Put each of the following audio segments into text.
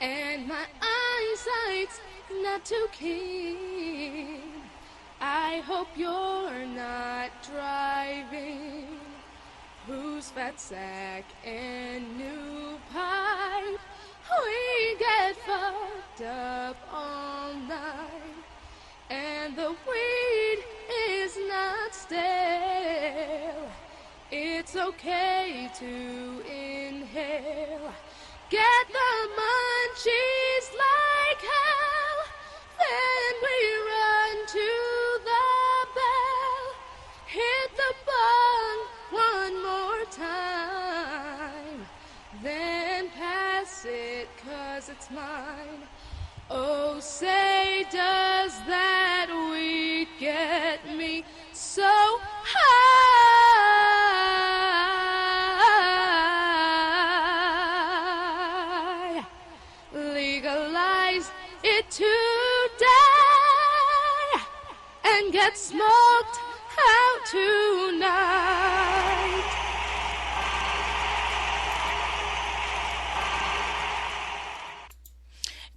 and my eyesight's not too keen. I hope you're not driving. Whose fat sack and new pipe? We get fucked up all night, and the weed is not stale. It's okay to inhale. Get the munchies like hell. Then we run to the bell. Hit the bong one more time. Then pass it 'cause it's mine. Oh, say does that weed get me so high? Legalize it today and get smoked out tonight.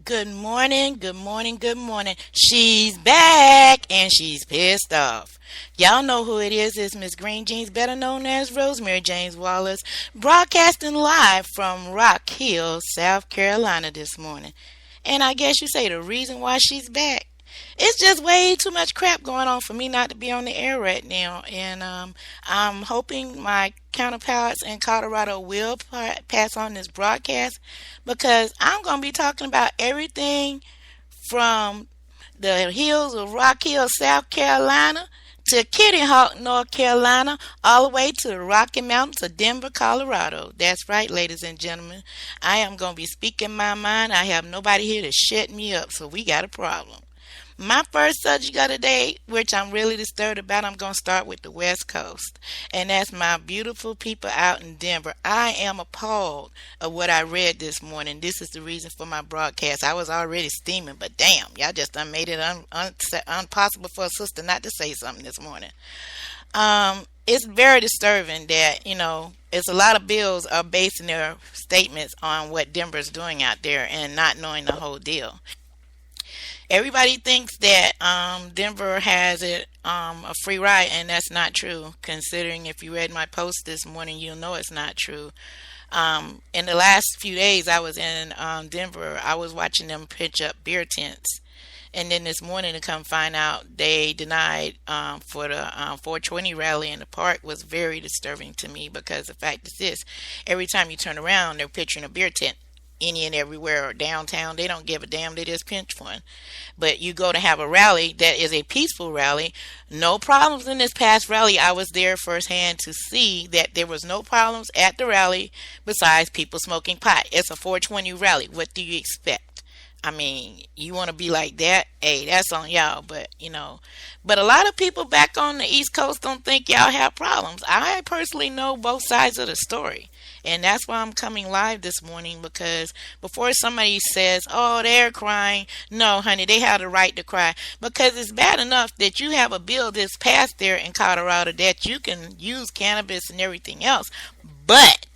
Good morning, good morning, good morning. She's back and she's pissed off. Y'all know who it is. It's Miss Green Jeans, better known as Rosemary James Wallace, broadcasting live from Rock Hill, South Carolina this morning. And I guess you say the reason why she's back, it's just way too much crap going on for me not to be on the air right now. And I'm hoping my counterparts in Colorado will pass on this broadcast, because I'm going to be talking about everything from the hills of Rock Hill, South Carolina, to Kitty Hawk, North Carolina, all the way to the Rocky Mountains of Denver, Colorado. That's right, ladies and gentlemen. I am going to be speaking my mind. I have nobody here to shut me up, so we got a problem. My first subject of the day, which I'm really disturbed about, I'm going to start with the West Coast. And that's my beautiful people out in Denver. I am appalled of what I read this morning. This is the reason for my broadcast. I was already steaming, but damn, y'all just done made it impossible for a sister not to say something this morning. It's very disturbing that, it's a lot of bills are basing their statements on what Denver's doing out there and not knowing the whole deal. Everybody thinks that Denver has it a free ride, and that's not true. Considering if you read my post this morning, you'll know it's not true. In the last few days I was in Denver, I was watching them pitch up beer tents. And then this morning to come find out they denied for the 420 rally in the park was very disturbing to me, because the fact is this: every time you turn around, they're picturing a beer tent. Any and everywhere downtown, they don't give a damn, they just pinch one. But you go to have a rally that is a peaceful rally, no problems in this past rally. I was there firsthand to see that there was no problems at the rally besides people smoking pot. It's a 420 rally. What do you expect? I mean, you want to be like that? Hey, that's on y'all. But a lot of people back on the East Coast don't think y'all have problems. I personally know both sides of the story. And that's why I'm coming live this morning, because before somebody says, oh, they're crying, no, honey, they have the right to cry. Because it's bad enough that you have a bill that's passed there in Colorado that you can use cannabis and everything else. But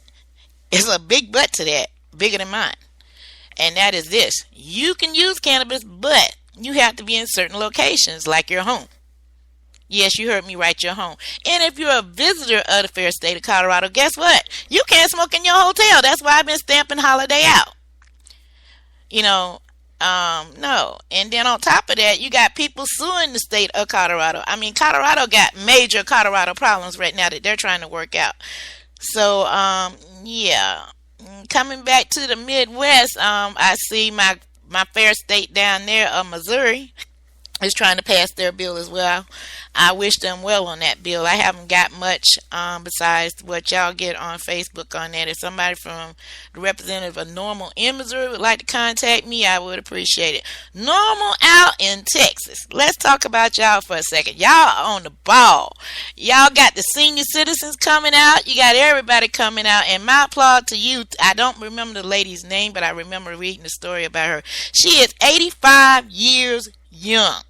it's a big but to that, bigger than mine. And that is this: you can use cannabis, but you have to be in certain locations, like your home. Yes, you heard me right, your home. And if you're a visitor of the fair state of Colorado, guess what? You can't smoke in your hotel. That's why I've been stamping holiday out. No. And then on top of that, you got people suing the state of Colorado. I mean, Colorado got major Colorado problems right now that they're trying to work out. So, yeah. Coming back to the Midwest, I see my fair state down there of Missouri is trying to pass their bill as well. I wish them well on that bill. I haven't got much besides what y'all get on Facebook on that. If somebody from the representative of Normal in Missouri would like to contact me, I would appreciate it. Normal out in Texas. Let's talk about y'all for a second. Y'all on the ball. Y'all got the senior citizens coming out. You got everybody coming out. And my applaud to you. I don't remember the lady's name, but I remember reading the story about her. She is 85 years young.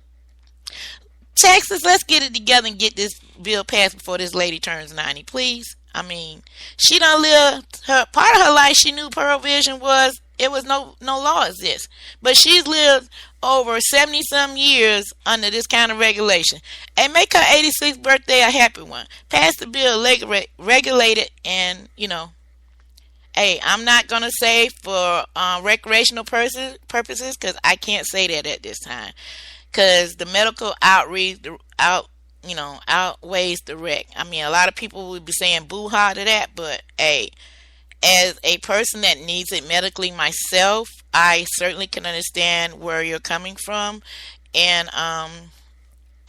Texas, let's get it together and get this bill passed before this lady turns 90, please. I mean, she done lived part of her life. She knew Pearl Vision was it was no law exist. But she's lived over 70 some years under this kind of regulation. And make her 86th birthday a happy one. Pass the bill, regulate it, and hey, I'm not gonna say for recreational purposes because I can't say that at this time because the medical outweighs the rec. I mean, a lot of people would be saying boo-ha to that, but hey, as a person that needs it medically myself, I certainly can understand where you're coming from, and I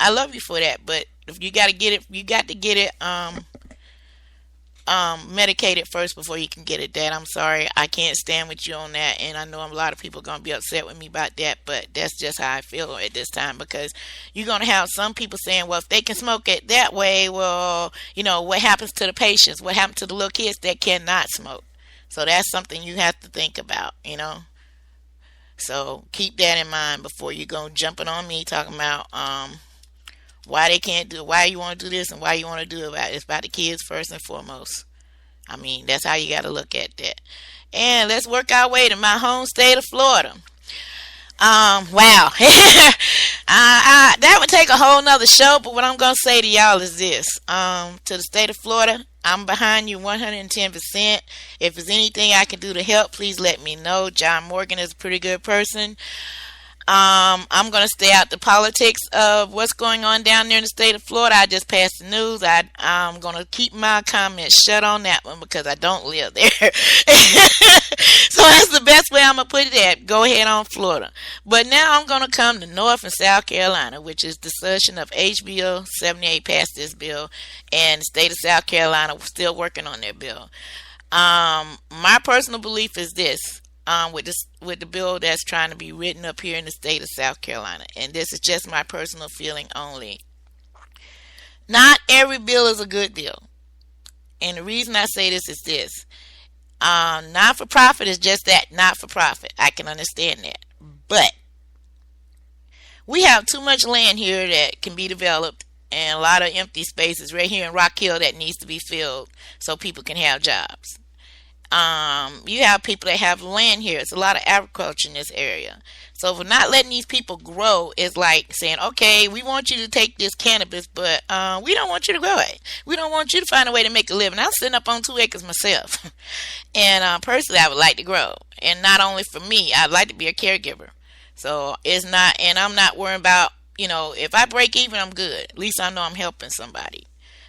love you for that. But if you got to get it, medicated first before you can get it. Dad, I'm sorry, I can't stand with you on that, and I know a lot of people are gonna be upset with me about that, but that's just how I feel at this time because you're gonna have some people saying, well, if they can smoke it that way, well, what happens to the patients? What happens to the little kids that cannot smoke? So that's something you have to think about. So keep that in mind before you go jumping on me talking about why they can't do it, why you want to do this, and why you want to do it. It's about the kids first and foremost. I mean, that's how you got to look at that. And let's work our way to my home state of Florida. Wow. That would take a whole nother show, but what I'm going to say to y'all is this. To the state of Florida, I'm behind you 110%. If there's anything I can do to help, please let me know. John Morgan is a pretty good person. I'm going to stay out the politics of what's going on down there in the state of Florida. I just passed the news. I'm going to keep my comments shut on that one because I don't live there. So that's the best way I'm going to put it at. Go ahead on Florida. But now I'm going to come to North and South Carolina, which is the session of HB 78 passed this bill, and the state of South Carolina still working on their bill. My personal belief is this. With the bill that's trying to be written up here in the state of South Carolina, and this is just my personal feeling only. Not every bill is a good bill, and the reason I say this is this: not-for-profit is just that, not-for-profit. I can understand that, but we have too much land here that can be developed, and a lot of empty spaces right here in Rock Hill that needs to be filled so people can have jobs. You have people that have land here. It's a lot of agriculture in this area. So if we're not letting these people grow, it's like saying, okay, we want you to take this cannabis, but we don't want you to grow it. We don't want you to find a way to make a living. I'm sitting up on 2 acres myself. And personally, I would like to grow. And not only for me, I'd like to be a caregiver. So it's not, and I'm not worrying about, if I break even, I'm good. At least I know I'm helping somebody.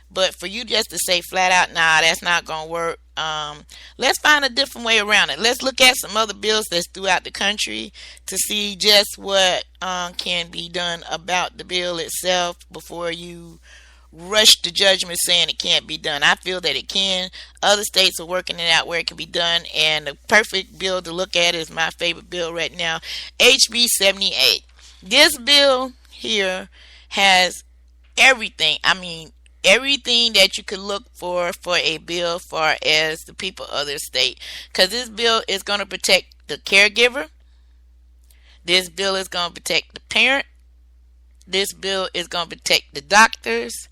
But for you just to say flat out, nah, that's not going to work. Let's find a different way around it. Let's look at some other bills that's throughout the country to see just what can be done about the bill itself before you rush to judgment saying it can't be done. I feel that it can. Other states are working it out where it can be done, and the perfect bill to look at is my favorite bill right now, HB 78. This bill here has everything. I mean, everything that you could look for a bill far as the people of their state. Because this bill is going to protect the caregiver. This bill is going to protect the parent. This bill is going to protect the doctors,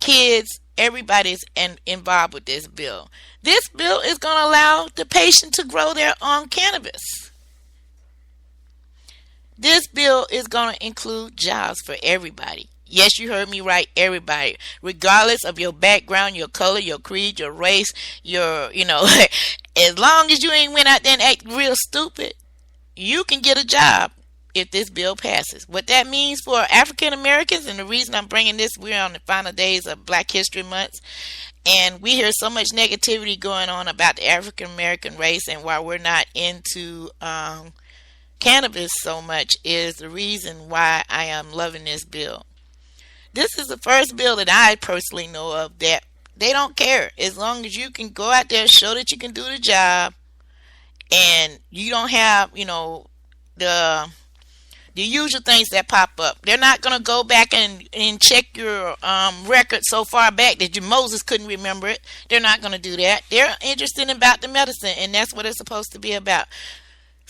kids, everybody's involved with this bill. This bill is going to allow the patient to grow their own cannabis. This bill is going to include jobs for everybody. Yes, you heard me right, everybody. Regardless of your background, your color, your creed, your race, as long as you ain't went out there and act real stupid, you can get a job if this bill passes. What that means for African Americans, and the reason I'm bringing this, we're on the final days of Black History Month, and we hear so much negativity going on about the African American race, and why we're not into cannabis so much is the reason why I am loving this bill. This is the first bill that I personally know of that they don't care. As long as you can go out there, show that you can do the job, and you don't have, the usual things that pop up. They're not going to go back and check your record so far back that Moses couldn't remember it. They're not going to do that. They're interested about the medicine, and that's what it's supposed to be about.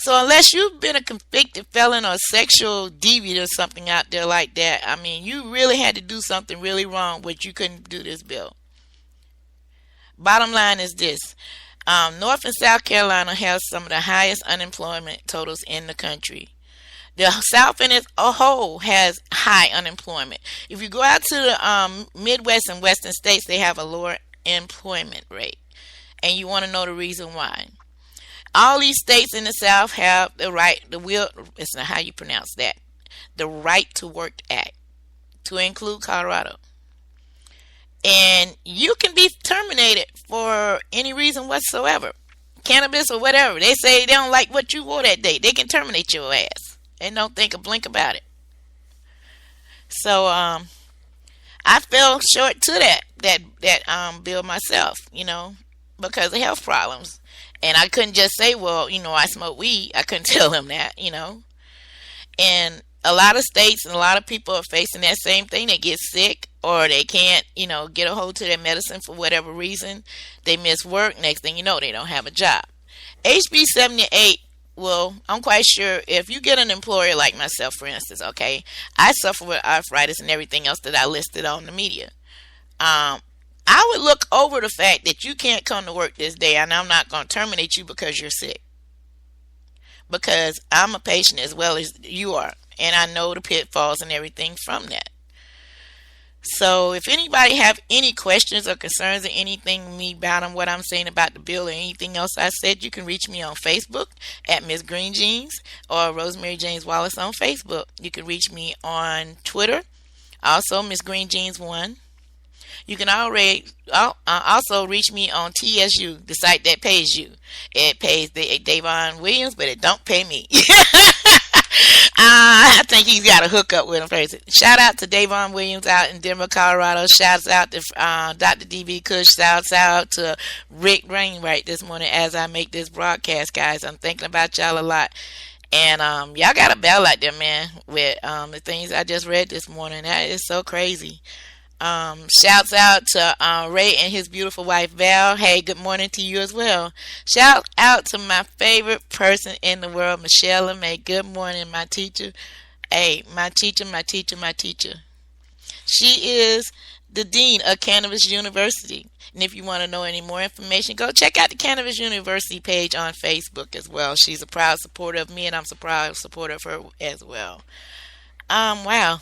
So unless you've been a convicted felon or sexual deviant or something out there like that, I mean, you really had to do something really wrong, which you couldn't do this bill. Bottom line is this. North and South Carolina has some of the highest unemployment totals in the country. The South in its a whole has high unemployment. If you go out to the Midwest and Western states, they have a lower employment rate. And you want to know the reason why. All these states in the South have the right, it's not how you pronounce that, the Right to Work Act, to include Colorado. And you can be terminated for any reason whatsoever. Cannabis or whatever. They say they don't like what you wore that day. They can terminate your ass and don't think a blink about it. So I fell short to that bill myself, because of health problems. And I couldn't just say, well, I smoke weed. I couldn't tell them that. And a lot of states and a lot of people are facing that same thing. They get sick or they can't, get a hold to their medicine for whatever reason. They miss work. Next thing you know, they don't have a job. HB 78, well, I'm quite sure if you get an employer like myself, for instance, okay, I suffer with arthritis and everything else that I listed on the media. I would look over the fact that you can't come to work this day, and I'm not going to terminate you because you're sick. Because I'm a patient as well as you are, and I know the pitfalls and everything from that. So if anybody have any questions or concerns or anything me about what I'm saying about the bill or anything else I said, you can reach me on Facebook at Miss Green Jeans or Rosemary James Wallace on Facebook. You can reach me on Twitter, also Miss Green Jeans 1. You can also reach me on TSU, the site that pays you. It pays Davon Williams, but it don't pay me. I think he's got a hookup with him first. Shout out to Davon Williams out in Denver, Colorado. Shouts out to Dr. D.B. Kush. Shouts out to Rick Rainwright this morning as I make this broadcast, guys. I'm thinking about y'all a lot. And y'all got a bell out there, man, with the things I just read this morning. That is so crazy. Shouts out to Ray and his beautiful wife Val. Hey, good morning to you as well. Shout out to my favorite person in the world, Michelle LeMay. Good morning, my teacher. Hey, my teacher. She is the dean of Cannabis University. And if you want to know any more information, go check out the Cannabis University page on Facebook as well. She's a proud supporter of me, and I'm a proud supporter of her as well. Wow.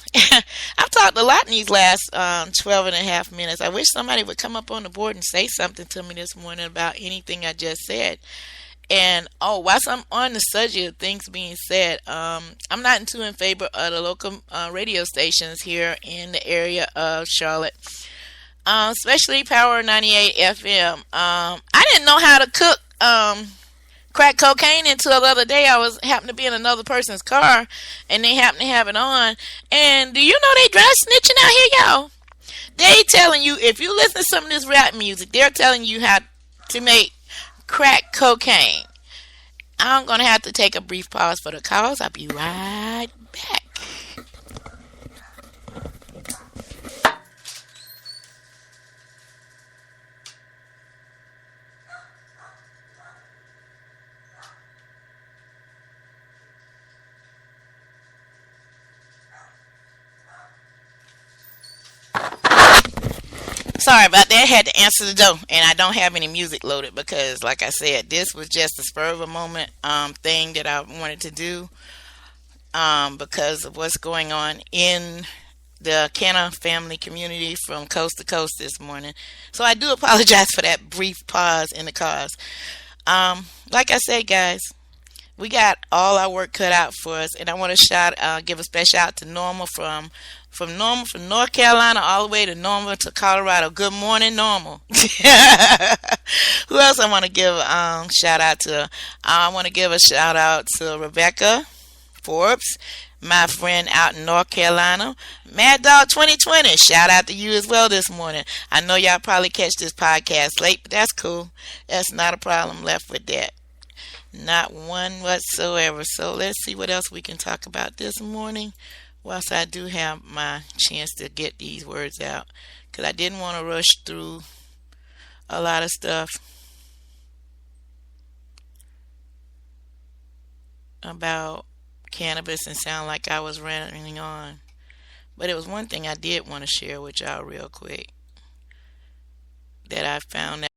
I've talked a lot in these last 12 and a half minutes. I wish somebody would come up on the board and say something to me this morning about anything I just said. And, whilst I'm on the subject of things being said, I'm not too in favor of the local radio stations here in the area of Charlotte, especially Power 98 FM. I didn't know how to cook crack cocaine until the other day. I happened to be in another person's car and they happened to have it on. And do you know they dry snitching out here, y'all? They telling you, if you listen to some of this rap music, they're telling you how to make crack cocaine. I'm going to have to take a brief pause for the cause. I'll be right back. Sorry about that. I had to answer the door, and I don't have any music loaded because, like I said, this was just a spur of a moment thing that I wanted to do because of what's going on in the Canna family community from coast to coast this morning. So I do apologize for that brief pause in the cause. Like I said, guys, we got all our work cut out for us, and I want to give a special shout out to Norma from North Carolina all the way to Norma to Colorado. Good morning, Normal. Who else I want to give a shout out to? I want to give a shout out to Rebecca Forbes, my friend out in North Carolina. Mad Dog 2020, shout out to you as well this morning. I know y'all probably catch this podcast late, but that's cool. That's not a problem left with that. Not one whatsoever. So let's see what else we can talk about this morning. Whilst I do have my chance to get these words out, because I didn't want to rush through a lot of stuff about cannabis and sound like I was ranting on. But it was one thing I did want to share with y'all real quick that I found